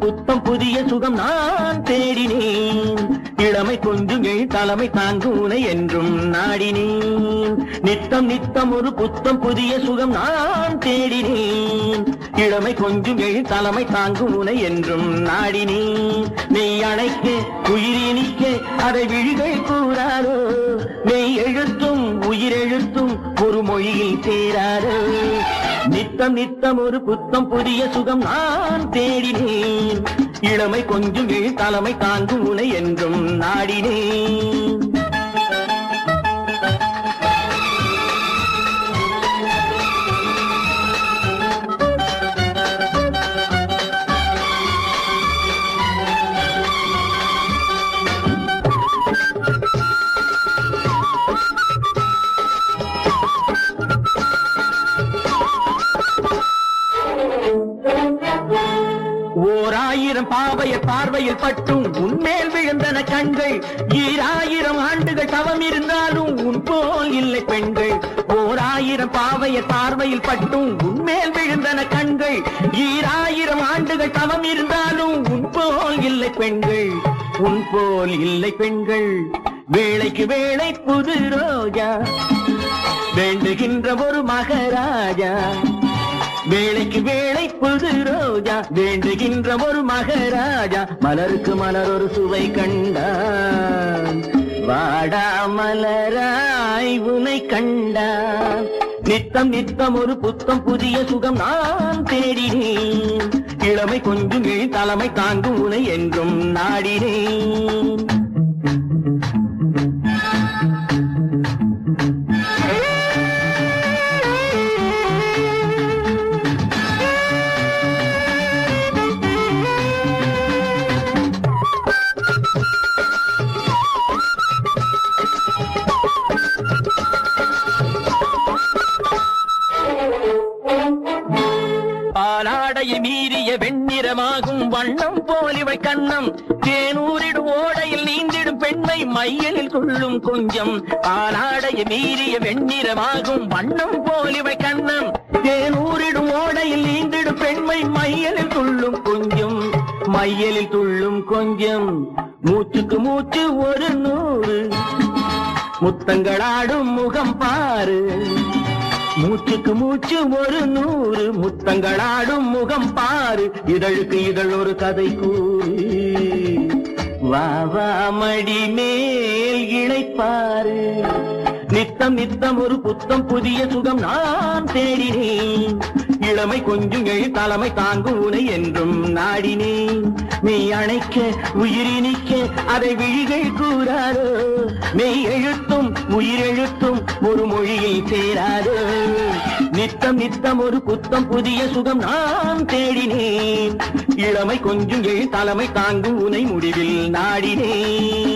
புத்தம் புதிய சுகம் நான் தேடினேன். இளமை கொஞ்சும் தலைமை தாங்கும் உனை என்றும் நாடினேன். நித்தம் நித்தம் ஒரு புத்தம் புதிய சுகம் நான் தேடினேன். இளமை கொஞ்சும் தலைமை தாங்கும் உனை என்றும் நாடினேன். மெய் அணைக்க உயிரினிக்க அதை விழிகள் கூறாரோ, மெய் எழுத்தும் உயிரெழுத்தும் ஒரு மொழியில் சேராரோ. நித்தம் நித்தம் ஒரு புத்தம் புதிய சுகம் நான் தேடினேன். இளமை கொஞ்சும் தலைமை தாங்கும் உனை என்றும் நாடினேன். ஓராயிரம் பாவையர் பார்வையில் பட்டும் உன்மேல் விழுந்தன கண்கள். 2000 ஆண்டுகள் தவம் இருந்தாலும் உன் போல் இல்லை பெண்கள். ஓராயிரம் பாவையர் பார்வையில் பட்டும் உன்மேல் விழுந்தன கண்கள். 2000 ஆண்டுகள் தவம் இருந்தாலும் உன் போல் இல்லை பெண்கள். உன் போல் இல்லை பெண்கள். வேளைக்கு வேளை புது ரோஜா வேண்டுகின்ற ஒரு மகாராஜா. வேளைக்கு வேளை புது ரோஜா வேண்டுகின்ற ஒரு மகாராஜா. மலருக்கு மலர் ஒரு சுவை கண்டான், வாடா மலராய் உனை கண்டான். நித்தம் நித்தம் ஒரு புத்தம் புதிய சுகம் நான் தேடினேன். இளமை கொஞ்சும் தலைமை தாங்கும் உனை என்றும் நாடினேன். பாலாடையை மீறிய வெண்ணிறமாகும் வண்ணம் போலிவை கண்ணம். தேனூரிடும் ஓடையில் நீந்திடும் பெண்மை மையலில் துள்ளும் கொஞ்சம். பாலாடையை மீறிய வெண்ணிறமாகும் வண்ணம் போலிவை கண்ணம். தேனூரிடும் ஓடையில் நீந்திடும் பெண்மை மையலில் துள்ளும் கொஞ்சம். மையலில் துள்ளும் கொஞ்சம். மூச்சுக்கு மூச்சு ஒரு 100 முத்தங்களாடும் முகம் பாரு. மூச்சுக்கு மூச்சு ஒரு 100 முத்தங்களாடும் முகம் பாரு. இதழுக்கு இதழ் ஒரு கதை கூறு. வா வா மடி மேல் இளைப்பாரு. நித்தம் நித்தம் ஒரு புத்தம் புதிய சுகம் நான் தேடினேன். இளமை கொஞ்சும் தலைமை தாங்கும் உனை என்றும் நாடினேன். மெய் அணைக்க உயிரினிக்க அதை விழிகள் கூறாரோ, மெய் எழுத்தும் உயிரெழுத்தும் ஒரு மொழியில் சேராரோ. நித்தம் நித்தம் ஒரு புத்தம் புதிய சுகம் நான் தேடினேன். இளமை கொஞ்சும் தலைமை தாங்கும் உனை முடிவில் நாடினேன்.